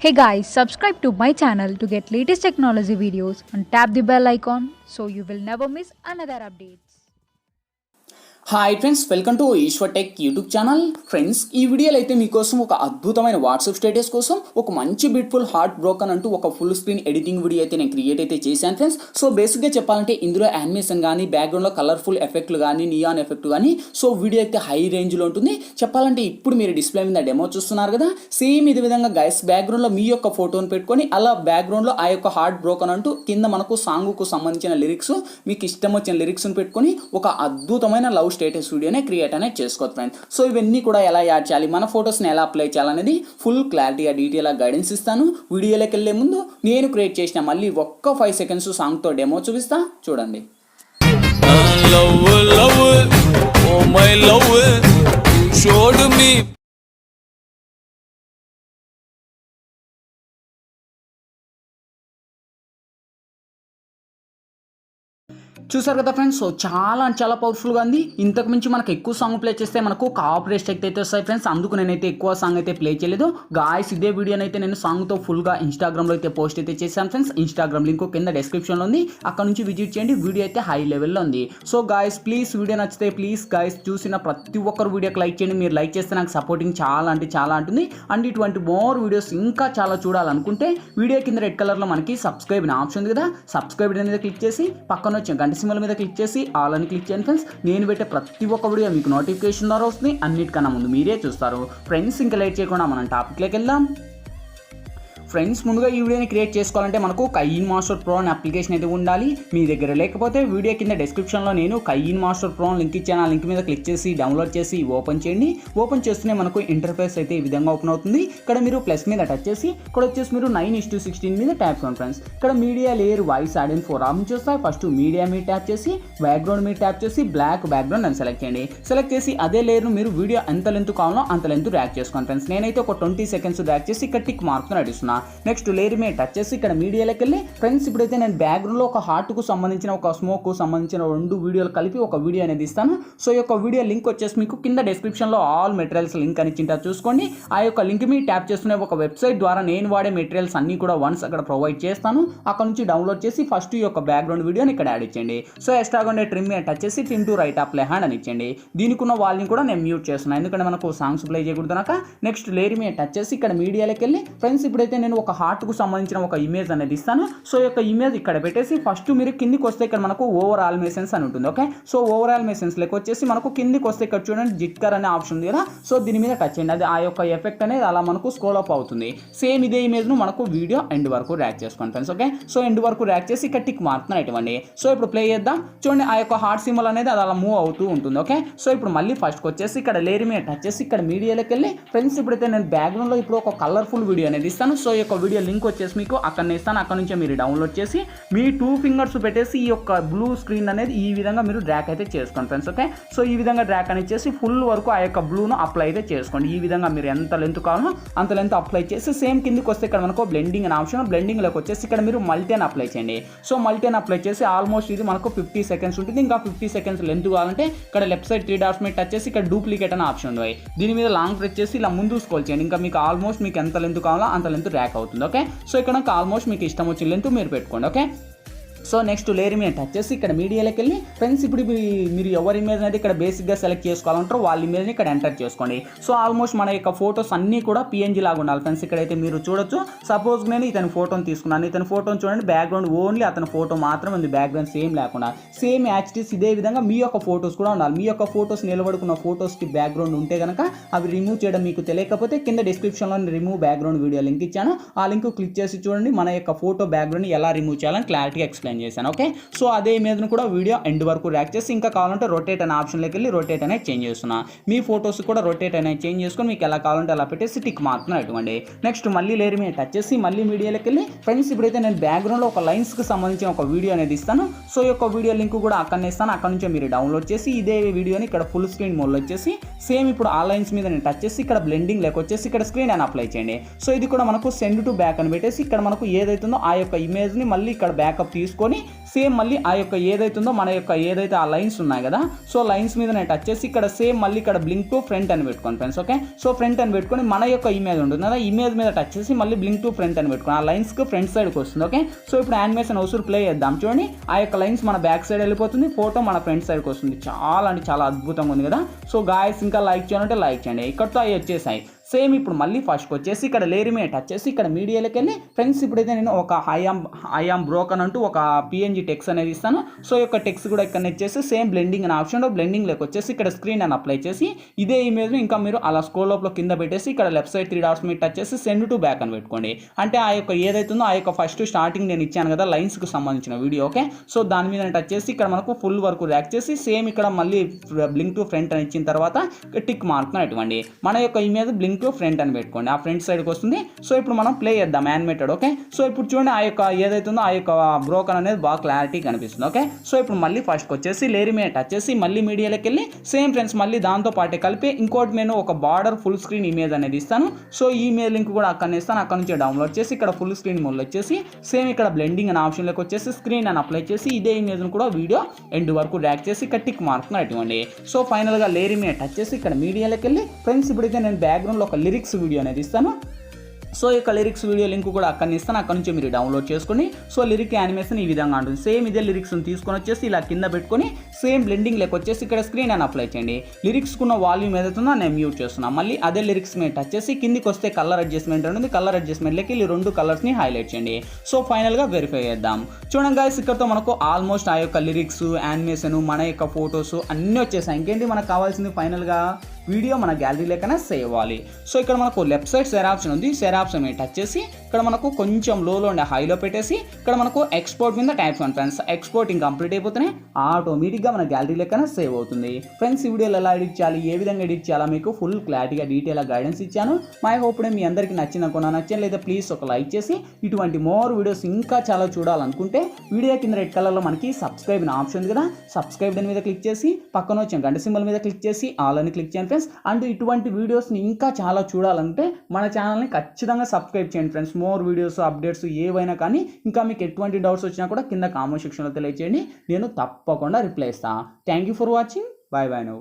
Hey guys, subscribe to my channel to get latest technology videos and tap the bell icon so you will never miss another updates. Hi friends, welcome to Eshwar tech YouTube channel. Friends, ఈ వీడియోలో అయితే మీకోసం ఒక అద్భుతమైన WhatsApp status కోసం ఒక మంచి beautiful heart broken అంటూ ఒక ఫుల్ స్క్రీన్ ఎడిటింగ్ వీడియో అయితే నేను క్రియేట్ అయితే చేశాను ఫ్రెండ్స్. సో బేసిక్గా చెప్పాలంటే ఇందులో యానిమేషన్ కానీ బ్యాక్గ్రౌండ్లో కలర్ఫుల్ ఎఫెక్ట్లు కానీ నియాన్ ఎఫెక్ట్ కానీ సో వీడియో అయితే హై రేంజ్లో ఉంటుంది. చెప్పాలంటే ఇప్పుడు మీరు డిస్ప్లే మీద డెమో చూస్తున్నారు కదా, సేమ్ ఇదే విధంగా గైస్ బ్యాక్గ్రౌండ్లో మీ యొక్క ఫోటోని పెట్టుకొని అలా బ్యాక్గ్రౌండ్లో ఆ యొక్క హార్ట్ బ్రోకన్ అంటూ కింద మనకు సాంగ్కు సంబంధించిన లిరిక్స్, మీకు ఇష్టం వచ్చిన లిరిక్స్ని పెట్టుకొని ఒక అద్భుతమైన లవ్ స్టేటస్ వీడియోనే క్రియేట్ అనేది చేసుకోవచ్చు ఫ్రెండ్స్. సో ఇవన్నీ కూడా ఎలా యాడ్ చేయాలి, మన ఫొటోస్ని ఎలా అప్లై చేయాలనేది ఫుల్ క్లారిటీగా డీటెయిల్గా గైడెన్స్ ఇస్తాను. వీడియోలోకి వెళ్ళే ముందు నేను క్రియేట్ చేసిన మళ్ళీ ఒక్క 5 సెకండ్స్ సాంగ్తో డెమో చూపిస్తా, చూడండి. చూసారు కదా ఫ్రెండ్స్, సో చాలా పవర్ఫుల్గా ఉంది. ఇంతకు మించి మనకు ఎక్కువ సాంగ్ ప్లే చేస్తే మనకు కాపీరైట్ స్ట్రైక్ అయితే వస్తాయి ఫ్రెండ్స్. అందుకు నేనైతే ఎక్కువ సాంగ్ అయితే ప్లే చేయలేదు గాయస్. ఇదే వీడియోని అయితే నేను సాంగ్తో ఫుల్గా ఇన్స్టాగ్రామ్లో అయితే పోస్ట్ అయితే చేశాను ఫ్రెండ్స్. ఇన్స్టాగ్రామ్ లింక్ కింద డిస్క్రిప్షన్లో ఉంది, అక్కడ నుంచి విజిట్ చేయండి. వీడియో అయితే హై లెవెల్లో ఉంది. సో గాయస్ ప్లీజ్ వీడియో నచ్చితే ప్లీజ్ గాయస్ చూసిన ప్రతి ఒక్కరు వీడియోకి లైక్ చేయండి. మీరు లైక్ చేస్తే నాకు సపోర్టింగ్ చాలా ఉంటుంది. అండ్ ఇటువంటి మోర్ వీడియోస్ ఇంకా చాలా చూడాలనుకుంటే వీడియో కింద రెడ్ కలర్లో మనకి సబ్స్క్రైబ్ అనే ఆప్షన్ ఉంది కదా, సబ్స్క్రైబ్ మీద క్లిక్ చేసి పక్కన వచ్చే గంట సింబల్ మీద క్లిక్ చేసి ఆల్ అని క్లిక్ చేయండి ఫ్రెండ్స్. నేను పెట్టే ప్రతి ఒక్క వీడియో మీకు నోటిఫికేషన్ ద్వారా వస్తుంది. అన్నిటికన్నా ముందు మీరే చూస్తారు ఫ్రెండ్స్. ఇంకా లేట్ చేయకుండా మనం టాపిక్లోకి వెళ్దాం. ఫ్రెండ్స్, ముందుగా ఈ వీడియోని క్రియేట్ చేసుకోవాలంటే మనకు కైన్మాస్టర్ ప్రో అనే అప్లికేషన్ అయితే ఉండాలి. మీ దగ్గర లేకపోతే వీడియో కింద డిస్క్రిప్షన్లో నేను కైన్మాస్టర్ ప్రో లింక్ ఇచ్చాను. ఆ లింక్ మీద క్లిక్ చేసి డౌన్లోడ్ చేసి ఓపెన్ చేయండి. ఓపెన్ చేస్తూనే మనకు ఇంటర్ఫేస్ అయితే ఈ విధంగా ఓపెన్ అవుతుంది. ఇక్కడ మీరు ప్లస్ మీద టచ్ చేసి ఇక్కడ వచ్చేసి మీరు 9:16 మీద ట్యాప్ చేయండి ఫ్రెండ్స్. ఇక్కడ media layer voice add and 4 option చూస్తాయి. ఫస్ట్ మీడియా మీద ట్యాప్ చేసి బ్యాక్గ్రౌండ్ మీద ట్యాప్ చేసి బ్లాక్ బ్యాక్గ్రౌండ్ అని సెలెక్ట్ చేయండి. సెలెక్ట్ చేసి అదే లేయర్ను మీరు వీడియో ఎంత లెంత్ కావాలో అంత లెంత్ డ్రాగ్ చేసుకోండి ఫ్రెండ్స్. నేనైతే ఒక 20 సెకండ్స్ డ్రాగ్ చేసి ఇక్కడ టిక్ మార్క్తో నడుస్తున్నా. నెక్స్ట్ లేయర్ మీద టచ్ చేసి ఇక్కడ మీడియాలోకి వెళ్ళి ఫ్రెండ్స్ ఇప్పుడైతే నేను బ్యాక్గ్రౌండ్లో ఒక హార్ట్కు సంబంధించిన ఒక స్మోక్కు సంబంధించిన 2 వీడియోలు కలిపి ఒక వీడియో అనేది ఇస్తాను. సో ఈ యొక్క వీడియో లింక్ వచ్చేసి మీకు కింద డిస్క్రిప్షన్లో ఆల్ మెటీరియల్స్ లింక్ అని ఇచ్చింటా చూసుకోండి. ఆ యొక్క లింక్ మీద ట్యాప్ చేస్తున్న ఒక వెబ్సైట్ ద్వారా నేను వాడే మెటీరియల్స్ అన్నీ కూడా వన్స్ అక్కడ ప్రొవైడ్ చేస్తాను. అక్కడ నుంచి డౌన్లోడ్ చేసి ఫస్ట్ ఈ యొక్క బ్యాక్గ్రౌండ్ వీడియోని ఇక్కడ యాడ్ ఇచ్చేయండి. సో ఎక్స్ట్రాగా ఉండే ట్రిమ్ మీద టచ్ చేసి trim to right apply hand అని ఇచ్చేయండి. దీనికి ఉన్న వాల్యూమ్ కూడా నేను మ్యూట్ చేస్తున్నాను, ఎందుకంటే మనకు సాంగ్స్ ప్లే చేయకూడదు కనుక. నెక్స్ట్ లేయర్ మీద టచ్ చేసి ఇక్కడ మీడియాలోకి వెళ్ళి ఫ్రెండ్స్ ఇప్పుడైతే నేను ఒక హార్ట్కు సంబంధించిన ఒక ఇమేజ్ అనేది ఇస్తాను. సో ఈ యొక్క ఇమేజ్ ఇక్కడ పెట్టేసి ఫస్ట్ మీరు కిందికి వస్తే ఇక్కడ మనకు ఓవరాల్ మెసేన్స్ అని ఉంటుంది. ఓకే, సో ఓవరాల్ మెసేన్స్ లెక్క వచ్చేసి మనకు కిందికి వస్తే ఇక్కడ చూడండి జిట్కర్ అనే ఆప్షన్ ఉంది కదా, సో దీని మీద టచ్ చేయండి. అది ఆ యొక్క ఎఫెక్ట్ అనేది అలా మనకు స్క్రోల్ అప్ అవుతుంది. సేమ్ ఇదే ఇమేజ్ను మనకు వీడియో ఎండ్ వరకు ర్యాక్ చేసుకోండి ఫ్రెండ్స్. ఓకే, సో ఎండ్ వరకు ర్యాక్ చేసి ఇక్కడ టిక్ మార్క్ను ఇవ్వండి. సో ఇప్పుడు ప్లే చేద్దాం. చూడండి ఆ యొక్క హార్ట్ సింబల్ అనేది అది అలా మూవ్ అవుతూ ఉంటుంది. ఓకే, సో ఇప్పుడు మళ్ళీ ఫస్ట్కి వచ్చేసి ఇక్కడ లేయర్ మీద టచ్ చేసి ఇక్కడ మీడియాలోకి వెళ్ళి ఫ్రెండ్స్ ఇప్పుడైతే నేను బ్యాక్గ్రౌండ్లో ఇప్పుడు ఒక కలర్ఫుల్ వీడియో అనేది ఇస్తాను. సో ఈ యొక్క వీడియో లింక్ వచ్చేసి మీకు అక్కడ ఇస్తాను. అక్కడ నుంచి మీరు డౌన్లోడ్ చేసి మీ 2 ఫింగర్స్ పెట్టేసి ఈ యొక్క బ్లూ స్క్రీన్ అనేది ఈ విధంగా మీరు డ్రాక్ అయితే చేసుకోండి ఫ్రెండ్స్. ఓకే, సో ఈ విధంగా డ్రాక్ అనేది చేసి ఫుల్ వరకు ఆ యొక్క బ్లూను అప్లై అయితే చేసుకోండి. ఈ విధంగా మీరు ఎంత లెంత్ కావాలో అంత లెంత్ అప్లై చేసి సేమ్ కిందకి వస్తే ఇక్కడ మనకు బ్లెండింగ్ అనే ఆప్షన్, బ్లెండింగ్లోకి వచ్చేసి ఇక్కడ మీరు మల్టీని అప్లై చేయండి. సో మల్టీని అప్లై చేసి ఆల్మోస్ట్ ఇది మనకు 50 సెకండ్స్ ఉంటుంది. ఇంకా 50 సెకండ్స్ లెంత్ కావాలంటే ఇక్కడ లెఫ్ట్ సైడ్ 3 డాట్స్ మీద టచ్ చేసి ఇక్కడ డూప్లికేట్ అనే ఆప్షన్ ఉంది. దీని మీద లాంగ్ ప్రెస్ చేసి ఇలా ముందు స్క్రోల్ చేయండి. ఇంకా మీకు ఆల్మోస్ట్ మీకు ఎంత లెంత్ కావాలో అంత లెంత్ ర్యాక్ అవుతుంది. ఓకే, సో ఇక్కడ ఆల్మోస్ట్ మీకు ఇష్టం వచ్చిన లెంత్ మీరు పెట్టుకోండి. ఓకే, సో నెక్స్ట్ లేయర్ మీద టచ్ చేసి ఇక్కడ మీడియాలోకి వెళ్ళి ఫ్రెండ్స్ ఇప్పుడు మీరు ఎవరి ఇమేజ్ అనేది ఇక్కడ బేసిక్గా సెలెక్ట్ చేసుకోవాలంటారో వాళ్ళ ఇమేజ్ని ఇక్కడ ఎంటర్ చేసుకోండి. సో ఆల్మోస్ట్ మన యొక్క ఫోటోస్ అన్నీ కూడా PNG లాగా ఉండాలి ఫ్రెండ్స్. ఇక్కడైతే మీరు చూడొచ్చు. సపోజ్ నేను ఇతని ఫోటోని తీసుకున్నాను. ఇతని ఫోటోని చూడండి, బ్యాక్గ్రౌండ్ ఓన్లీ అతని ఫోటో మాత్రం ఉంది, బ్యాక్గ్రౌండ్ సేమ్ లేకుండా. సేమ్ యాక్టివ్స్ ఇదే విధంగా మీ యొక్క ఫోటోస్ కూడా ఉండాలి. మీ యొక్క ఫోటోస్ నిలబడుకున్న ఫోటోస్కి బ్యాక్గ్రౌండ్ ఉంటే కనుక అవి రిమూవ్ చేయడం మీకు తెలియకపోతే కింద డిస్క్రిప్షన్లో రిమూవ్ బ్యాక్గ్రౌండ్ వీడియో లింక్ ఇచ్చాను. ఆ లింక్ క్లిక్ చేసి చూడండి మన యొక్క ఫోటో బ్యాక్గ్రౌండ్ ఎలా రిమూవ్ చేయాలని క్లారిటీగా ఎక్స్ప్లెయిన్ చేశాను. ఓకే, సో అదే ఇమేజ్ను కూడా వీడియో ఎండ్ వరకు ర్యాక్ చేసి ఇంకా కావాలంటే రొటేట్ అనే ఆప్షన్లోకి వెళ్ళి రొటేట్ అనేది చేంజ్ చేస్తున్నా. మీ ఫోటోస్ కూడా రొటేట్ అనేది చేంజ్ చేసుకొని మీకు ఎలా కావాలంటే అలా పెట్టేసి టిక్ మార్క్ను ఇవ్వండి. నెక్స్ట్ మళ్ళీ లేయర్ మీద టచ్ చేసి మళ్ళీ మీడియాలోకి వెళ్ళి ఫ్రెండ్స్ ఇప్పుడైతే నేను బ్యాక్గ్రౌండ్లో ఒక లైన్స్కి సంబంధించిన ఒక వీడియో అనేది ఇస్తాను. సో ఈ యొక్క వీడియో లింక్ కూడా అక్కడనే ఇస్తాను. అక్కడ నుంచి మీరు డౌన్లోడ్ చేసి ఇదే వీడియోని ఇక్కడ ఫుల్ స్క్రీన్ మోడ్లో వచ్చేసి సేమ్ ఇప్పుడు ఆ లైన్స్ మీద నేను టచ్ చేసి ఇక్కడ బ్లెండింగ్ లేక వచ్చేసి ఇక్కడ స్క్రీన్ అని అప్లై చేయండి. సో ఇది కూడా మనకు సెండ్ టు బ్యాక్ అని పెట్టేసి ఇక్కడ మనకు ఏదైతుందో ఆ యొక్క ఇమేజ్ని మళ్ళీ ఇక్కడ బ్యాకప్ తీసుకొని సేమ్ మళ్ళీ ఆ యొక్క ఏదైతుందో మన యొక్క ఏదైతే ఆ లైన్స్ ఉన్నాయి కదా, సో లైన్స్ మీద నేను టచ్ చేసి ఇక్కడ సేమ్ మళ్ళీ ఇక్కడ బ్లింక్ టు ఫ్రంట్ అని పెట్టుకోండి ఫ్రెండ్స్. ఓకే, సో ఫ్రంట్ అని పెట్టుకొని మన యొక్క ఇమేజ్ ఉంటుంది కదా, ఇమేజ్ మీద టచ్ చేసి మళ్ళీ బ్లింక్ టు ఫ్రంట్ అని పెట్టుకోండి. ఆ లైన్స్కి ఫ్రంట్ సైడ్కి వస్తుంది. ఓకే, సో ఇప్పుడు యానిమేషన్ అవసరం ప్లే చేద్దాం. చూడండి, ఆ యొక్క లైన్స్ మన బ్యాక్ సైడ్ వెళ్ళిపోతుంది, ఫోటో మన ఫ్రంట్ సైడ్కి వస్తుంది. చాలా అంటే చాలా అద్భుతంగా ఉంది కదా. సో గాయస్ ఇంకా లైక్ చేయాలంటే లైక్ చేయండి. ఇక్కడతో అవి వచ్చేసాయి. సేమ్ ఇప్పుడు మళ్ళీ ఫస్ట్కి వచ్చేసి ఇక్కడ లేయర్ మీద టచ్ చేసి ఇక్కడ మీడియాలోకి వెళ్ళి ఫ్రెండ్స్ ఇప్పుడైతే నేను ఒక ఐఆమ్ బ్రోకన్ అంటూ ఒక పిఎన్జీ టెక్స్ట్ అనేది ఇస్తాను. సో ఈ యొక్క టెక్స్ట్ కూడా ఇక్కడ ఇచ్చేసి సేమ్ బ్లెండింగ్ అనే ఆప్షన్లో బ్లెండింగ్ లేక వచ్చేసి ఇక్కడ స్క్రీన్ అని అప్లై చేసి ఇదే ఇమేజ్ని ఇంకా మీరు అలా స్క్రోల్ లోపల కింద పెట్టేసి ఇక్కడ లెఫ్ట్ సైడ్ 3 డాట్స్ మీద టచ్ చేసి సెండ్ టు బ్యాక్ అని పెట్టుకోండి. అంటే ఆ యొక్క ఏదైతుందో ఆ యొక్క ఫస్ట్ స్టార్టింగ్ నేను ఇచ్చాను కదా లైన్స్కి సంబంధించిన వీడియో. ఓకే, సో దాని మీద టచ్ చేసి ఇక్కడ మనకు ఫుల్ వరకు ర్యాక్ చేసి సేమ్ ఇక్కడ మళ్ళీ బ్లింక్ టు ఫ్రంట్ అని ఇచ్చిన తర్వాత టిక్ మార్క్ ఇవ్వండి. మన యొక్క ఇమేజ్ బ్లింక్ టు ఫ్రంట్ అని పెట్టుకోండి. ఆ ఫ్రంట్ సైడ్కి వస్తుంది. సో ఇప్పుడు మనం ప్లే చేద్దాం యానిమేటెడ్. ఓకే, సో ఇప్పుడు చూడండి ఆ యొక్క ఏదైతుందో ఆ యొక్క బ్రోకన్ అనేది బాగా క్లారిటీ కనిపిస్తుంది. ఓకే, సో ఇప్పుడు మళ్ళీ ఫస్ట్కి వచ్చేసి లేయర్ మీద టచ్ చేసి మళ్ళీ మీడియాలోకి వెళ్ళి సేమ్ ఫ్రెండ్స్ మళ్ళీ దాంతో పాటే కలిపి ఇంకోటి నేను ఒక బార్డర్ ఫుల్ స్క్రీన్ ఇమేజ్ అనేది ఇస్తాను. సో ఈ ఇమేజ్ లింక్ కూడా అక్కడ ఇస్తాను. అక్కడ నుంచి డౌన్లోడ్ చేసి ఇక్కడ ఫుల్ స్క్రీన్ మోడ్ వచ్చేసి సేమ్ ఇక్కడ బ్లెండింగ్ అనే ఆప్షన్లోకి వచ్చేసి స్క్రీన్ అని అప్లై చేసి ఇదే ఇమేజ్ను కూడా వీడియో ఎండ్ వరకు ర్యాక్ చేసి ఇక్కడ టిక్ మార్క్ ఇవ్వండి. సో ఫైనల్గా లేయర్ మీద టచ్ చేసి ఇక్కడ మీడియాలోకి వెళ్ళి ఫ్రెండ్స్ ఇప్పుడైతే నేను బ్యాక్గ్రౌండ్లో ఒక లిరిక్స్ వీడియో అనేది ఇస్తాను. సో ఈ యొక్క లిరిక్స్ వీడియో లింక్ కూడా అక్కడ ఇస్తాను. అక్కడ నుంచి మీరు డౌన్లోడ్ చేసుకుని సో లిరిక్ యానిమేషన్ ఈ విధంగా ఉంటుంది. సేమ్ ఇదే లిరిక్స్ని తీసుకొని వచ్చేసి ఇలా కింద పెట్టుకొని సేమ్ బ్లెండింగ్ లెక్క వచ్చేసి ఇక్కడ స్క్రీన్ అని అప్లై చేయండి. లిరిక్స్కున్న వాల్యూమ్ ఏదైతుందో నేను మ్యూట్ చేస్తున్నాను. మళ్ళీ అదే లిరిక్స్ మీద టచ్ చేసి కిందికి వస్తే కలర్ అడ్జస్ట్మెంట్ ఉంటుంది. కలర్ అడ్జస్ట్మెంట్లోకి ఈ 2 కలర్స్ని హైలైట్ చేయండి. సో ఫైనల్గా వెరిఫై చేద్దాం. చూడండి గాయ్స్, ఇక్కడతో మనకు ఆల్మోస్ట్ ఆ యొక్క లిరిక్స్ యానిమేషన్ మన యొక్క ఫొటోస్ అన్నీ వచ్చేసాయి. ఇంకేంటి మనకు కావాల్సింది ఫైనల్గా వీడియో మన గ్యాలరీ లెక్కన సేవ్ అవ్వాలి. సో ఇక్కడ మనకు లెఫ్ట్ సైడ్ షేర్ ఆప్షన్ ఉంది. షేర్ ఆప్షన్ మీద టచ్ చేసి ఇక్కడ మనకు కొంచెం లోలో ఉండే హైలో పెట్టేసి ఇక్కడ మనకు ఎక్స్పోర్ట్ మీద ట్యాప్ చేయండి ఫ్రెండ్స్. ఎక్స్పోర్టింగ్ కంప్లీట్ అయిపోతేనే ఆటోమేటిక్గా మన గ్యాలరీ లెక్కన సేవ్ అవుతుంది. ఫ్రెండ్స్ ఈ వీడియోలో ఎలా ఎడిట్ చేయాలి, ఏ విధంగా ఎడిట్ చేయాలో మీకు ఫుల్ క్లారిటీగా డీటెయిల్గా గైడెన్స్ ఇచ్చాను. మై హోప్ మీ అందరికీ నచ్చిందనుకున్నా. నచ్చలేదు ప్లీజ్ ఒక లైక్ చేసి ఇటువంటి మోర్ వీడియోస్ ఇంకా చాలా చూడాలనుకుంటే వీడియో కింద రెడ్ కలర్లో మనకి సబ్స్క్రైబ్ అనే ఆప్షన్ ఉంది కదా, సబ్స్క్రైబ్ దాని మీద క్లిక్ చేసి పక్కన వచ్చిన గంట సింబల్ మీద క్లిక్ చేసి ఆల్ అని క్లిక్ చేయండి ఫ్రెండ్స్. అండ్ ఇటువంటి వీడియోస్ని ఇంకా చాలా చూడాలంటే మన ఛానల్ని ఖచ్చితంగా సబ్స్క్రైబ్ చేయండి ఫ్రెండ్స్. మోర్ వీడియోస్ అప్డేట్స్ ఏవైనా కానీ ఇంకా మీకు ఎటువంటి డౌట్స్ వచ్చినా కూడా కింద కామెంట్ సెక్షన్లో తెలియజేయండి. నేను తప్పకుండా రిప్లై ఇస్తాను. Thank you for watching. Bye bye now.